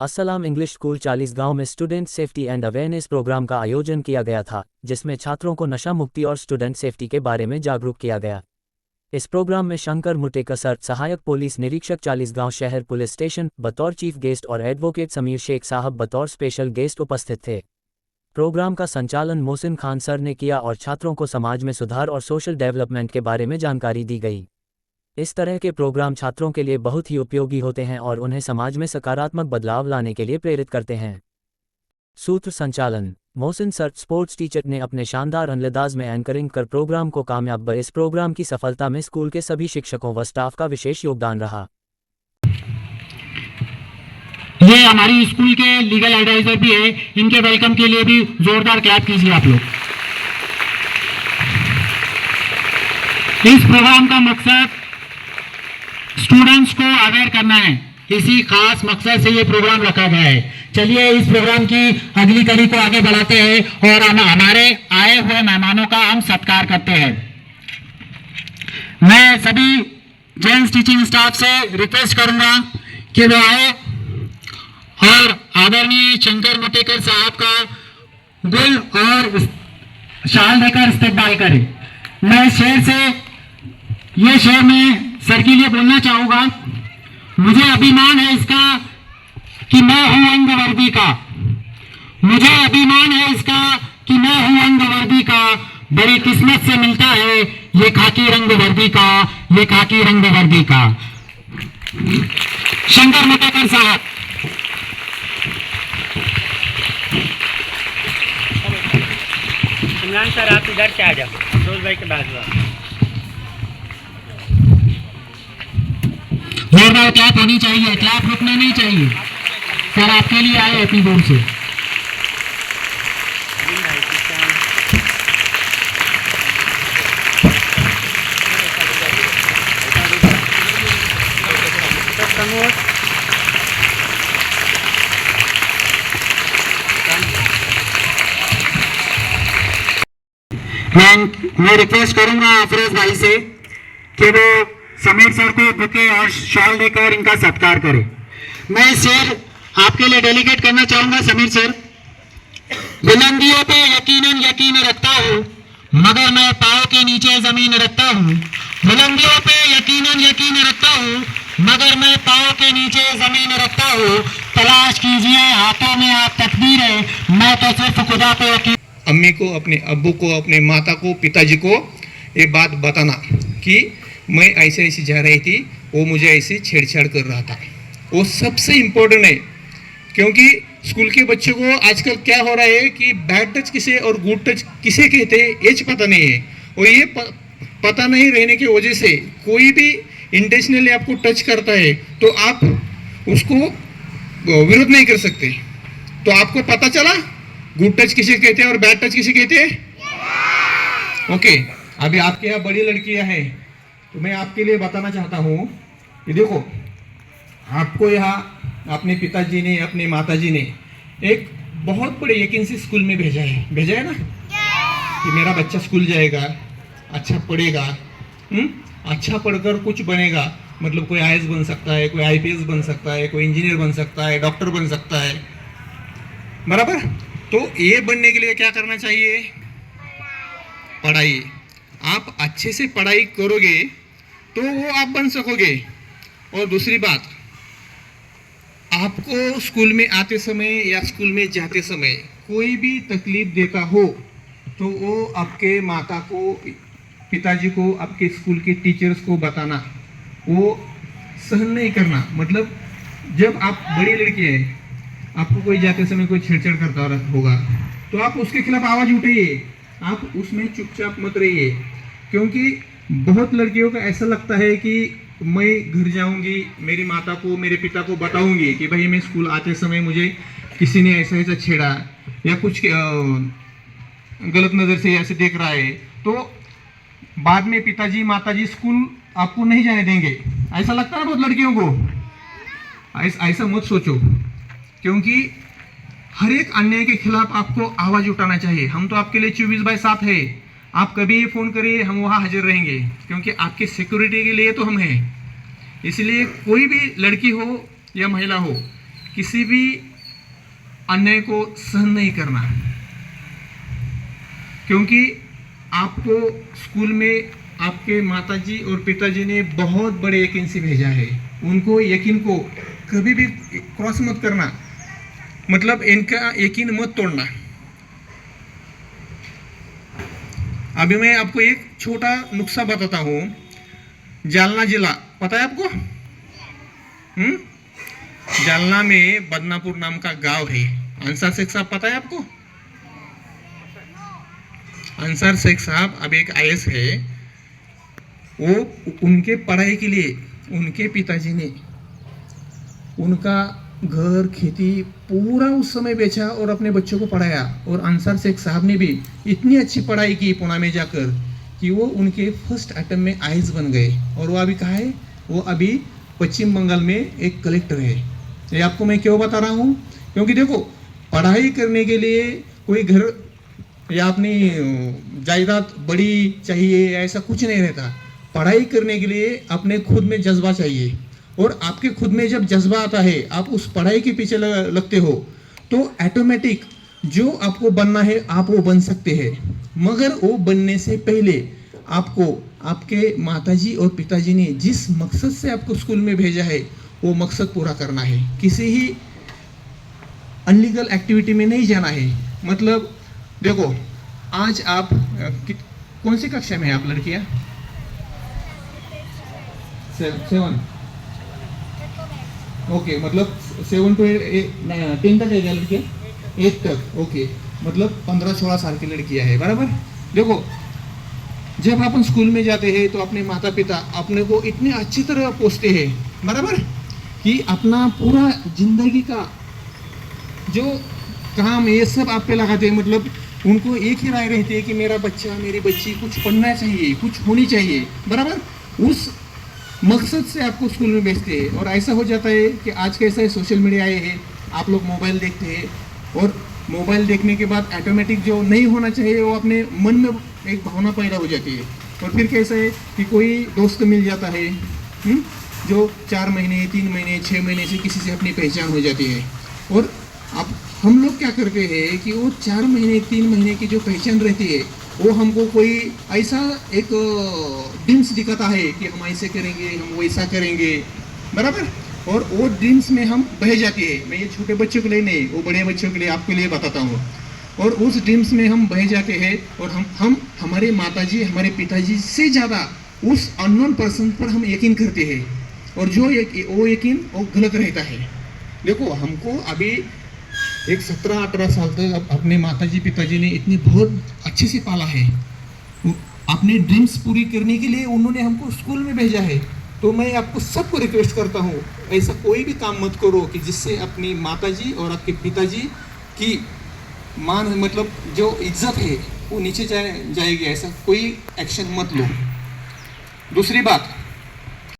अस्सलाम English school Chalisgaon में student safety and awareness programme का आयोजन किया गया था, जिसमें छात्रों को नशा मुक्ति और स्टूडेंट सेफ्टी के बारे में जागरूक किया गया। इस प्रोग्राम में शंकर मुटेकर सर, सहायक पुलिस निरीक्षक चालीसगांव शहर पुलिस स्टेशन, बतौर चीफ गेस्ट और एडवोकेट समीर शेख साहब बतौर स्पेशल गेस्ट उपस्थित थे। प्रोग्राम का संचालन मोहसिन खान सर ने किया और छात्रों को समाज में सुधार और सोशल डेवलपमेंट के बारे में जानकारी दी गई। इस तरह के प्रोग्राम छात्रों के लिए बहुत ही उपयोगी होते हैं और उन्हें समाज में सकारात्मक बदलाव लाने के लिए प्रेरित करते हैं। सूत्र संचालन मोहसिन सर, स्पोर्ट्स टीचर, ने अपने शानदार अंदाज में एंकरिंग कर प्रोग्राम को कामयाब बनाया। इस प्रोग्राम की सफलता में स्कूल के सभी शिक्षकों व स्टाफ का विशेष योगदान रहा। ये हमारी स्कूल के लीगल एडवाइजर भी है, इनके वेलकम के लिए भी जोरदार क्लैप कीजिए आप लोग। इस प्रोग्राम का मकसद स्टूडेंट्स को अवेयर करना है, इसी खास मकसद से ये प्रोग्राम रखा गया है। चलिए इस प्रोग्राम की अगली कड़ी को आगे बढ़ाते हैं और हम हमारे आए हुए मेहमानों का हम सत्कार करते हैं। मैं सभी जेंट्स टीचिंग स्टाफ से रिक्वेस्ट करूंगा कि वो आए और आदरणीय शंकर मुटेकर साहब का गुल और शाल देकर इस्तकबाल करें। मैं ये शेर में सर के लिए बोलना चाहूंगा। मुझे अभिमान है इसका कि मैं हूं अंग वर्दी का, मुझे अभिमान है इसका कि मैं हूं अंग वर्दी का, बड़ी किस्मत से मिलता है ये खाकी रंग वर्दी का, ये खाकी रंग वर्दी का। शंकर मुटेकर साहब। इमरान सर आप इधर से आ जाओ, अफरोज भाई के बाद। जोरदार क्लैप होनी चाहिए, क्लैप रुकना नहीं चाहिए। सर आपके लिए आए इतनी दूर से। मैं रिक्वेस्ट करूंगा अफरोज भाई से कि वो समीर सर को बुके और शॉल देकर इनका सत्कार करें। मैं शेर आपके लिए डेलीगेट करना चाहूंगा। समीर सर। बुलंदियों पे यकीन रखता हूँ, मगर मैं पाँव के नीचे जमीन रखता हूँ। बुलंदियों पे यकीन रखता हूँ, मगर मैं पाँव के नीचे जमीन रखता हूँ। तलाश कीजिए हाथों में आप तकदीर है, मैं तो सिर्फ खुदा पे यकीन। अम्मी को, अपने अब्बू को, अपने माता को, पिताजी को ये बात बताना कि मैं ऐसे जा रही थी, वो मुझे ऐसे छेड़छाड़ कर रहा था। वो सबसे इम्पोर्टेंट है, क्योंकि स्कूल के बच्चों को आजकल क्या हो रहा है कि बैड टच किसे और गुड टच किसे कहते हैं ये पता नहीं है। और ये पता नहीं रहने की वजह से कोई भी इंटेंशनली आपको टच करता है तो आप उसको विरोध नहीं कर सकते। तो आपको पता चला गुड टच किसे कहते हैं और बैड टच किसे कहते हैं। ओके, अभी आपके यहाँ बड़ी लड़कियां हैं तो मैं आपके लिए बताना चाहता हूँ कि देखो, आपको यहाँ अपने पिताजी ने, अपने माताजी ने एक बहुत बड़े यकीन से स्कूल में भेजा है ना, कि मेरा बच्चा स्कूल जाएगा, अच्छा पढ़ेगा, अच्छा पढ़कर कुछ बनेगा, मतलब कोई आईएएस बन सकता है, कोई आईपीएस बन सकता है, कोई इंजीनियर बन सकता है, डॉक्टर बन सकता है, बराबर। तो ये बनने के लिए क्या करना चाहिए? पढ़ाई। आप अच्छे से पढ़ाई करोगे तो वो आप बन सकोगे। और दूसरी बात, आपको स्कूल में आते समय या स्कूल में जाते समय कोई भी तकलीफ देता हो तो वो आपके माता को, पिताजी को, आपके स्कूल के टीचर्स को बताना, वो सहन नहीं करना। मतलब जब आप बड़ी लड़की है, आपको कोई जाते समय कोई छेड़छाड़ करता होगा तो आप उसके खिलाफ आवाज़ उठाइए, आप उसमें चुपचाप मत रहिए। क्योंकि बहुत लड़कियों का ऐसा लगता है कि मैं घर जाऊंगी, मेरी माता को, मेरे पिता को बताऊंगी कि भाई मैं स्कूल आते समय मुझे किसी ने ऐसा छेड़ा या कुछ गलत नज़र से ऐसे देख रहा है, तो बाद में पिताजी माताजी स्कूल आपको नहीं जाने देंगे। ऐसा लगता है ना बहुत लड़कियों को। ऐसा मत सोचो, क्योंकि हर एक अन्याय के खिलाफ आपको आवाज़ उठाना चाहिए। हम तो आपके लिए 24/7 है, आप कभी फ़ोन करिए, हम वहाँ हाजिर रहेंगे, क्योंकि आपकी सिक्योरिटी के लिए तो हम हैं। इसलिए कोई भी लड़की हो या महिला हो, किसी भी अन्याय को सहन नहीं करना, क्योंकि आपको स्कूल में आपके माताजी और पिताजी ने बहुत बड़े यकीन से भेजा है। उनको यकीन को कभी भी क्रॉस मत करना, मतलब इनका यकीन मत तोड़ना। अभी मैं आपको एक छोटा नुस्खा बताता हूँ। जालना जिला पता है आपको? जालना में बदनापुर नाम का गांव है। अंसार शेख साहब पता है आपको? अंसार शेख साहब अब एक आईएएस है। वो उनके पढ़ाई के लिए उनके पिताजी ने उनका घर खेती पूरा उस समय बेचा और अपने बच्चों को पढ़ाया। और अंसार शेख साहब ने भी इतनी अच्छी पढ़ाई की पुणे में जाकर कि वो उनके फर्स्ट अटेम्प्ट में आईएएस बन गए। और वो अभी कहाँ है? वो अभी पश्चिम बंगाल में एक कलेक्टर है। ये आपको मैं क्यों बता रहा हूँ? क्योंकि देखो, पढ़ाई करने के लिए कोई घर या अपनी जायदाद बड़ी चाहिए ऐसा कुछ नहीं रहता। पढ़ाई करने के लिए अपने खुद में जज्बा चाहिए, और आपके खुद में जब जज्बा आता है, आप उस पढ़ाई के पीछे लगते हो, तो ऑटोमेटिक जो आपको बनना है आप वो बन सकते हैं। मगर वो बनने से पहले आपको आपके माताजी और पिताजी ने जिस मकसद से आपको स्कूल में भेजा है वो मकसद पूरा करना है। किसी ही अनलीगल एक्टिविटी में नहीं जाना है। मतलब देखो, आज आप कौन सी कक्षा में है आप लड़कियां? 7 ओके, मतलब 7 to 10 तक है क्या लड़कियां? 8 तक, ओके, मतलब 15-16 साल की लड़कियां है, बराबर। देखो, जब अपन स्कूल में जाते हैं तो अपने माता पिता अपने को इतने अच्छी तरह पोसते हैं, बराबर, कि अपना पूरा जिंदगी का जो काम ये सब आप पे लगाते हैं। मतलब उनको एक ही राय रहती है कि मेरा बच्चा मेरी बच्ची कुछ पढ़ना चाहिए, कुछ होनी चाहिए, बराबर। उस मकसद से आपको स्कूल में भेजते हैं। और ऐसा हो जाता है कि आज कैसा है, सोशल मीडिया आए हैं, आप लोग मोबाइल देखते हैं, और मोबाइल देखने के बाद ऑटोमेटिक जो नहीं होना चाहिए वो अपने मन में एक भावना पैदा हो जाती है। और फिर कैसा है कि कोई दोस्त मिल जाता है जो 4 महीने 3 महीने 6 महीने से किसी से अपनी पहचान हो जाती है। और अब हम लोग क्या करते हैं कि वो 4 महीने 3 महीने की जो पहचान रहती है वो हमको कोई ऐसा एक ड्रीम्स दिखाता है कि हम ऐसे करेंगे, हम वैसा करेंगे, बराबर। और वो ड्रीम्स में हम बह जाते हैं। मैं ये छोटे बच्चों के लिए नहीं, वो बड़े बच्चों के लिए आपके लिए बताता हूँ। और उस ड्रीम्स में हम बह जाते हैं और हम हमारे माताजी हमारे पिताजी से ज़्यादा उस अननोन पर्सन पर हम यकीन करते हैं। और जो वो यकीन वो गलत रहता है। देखो, हमको अभी एक 17-18 साल तक अपने माताजी पिताजी ने इतनी बहुत अच्छे से पाला है। अपने ड्रीम्स पूरी करने के लिए उन्होंने हमको स्कूल में भेजा है। तो मैं आपको सबको रिक्वेस्ट करता हूँ, ऐसा कोई भी काम मत करो कि जिससे अपनी माताजी और आपके पिताजी की मान, मतलब जो इज्जत है वो नीचे जाएगी। ऐसा कोई एक्शन मत लो। दूसरी बात,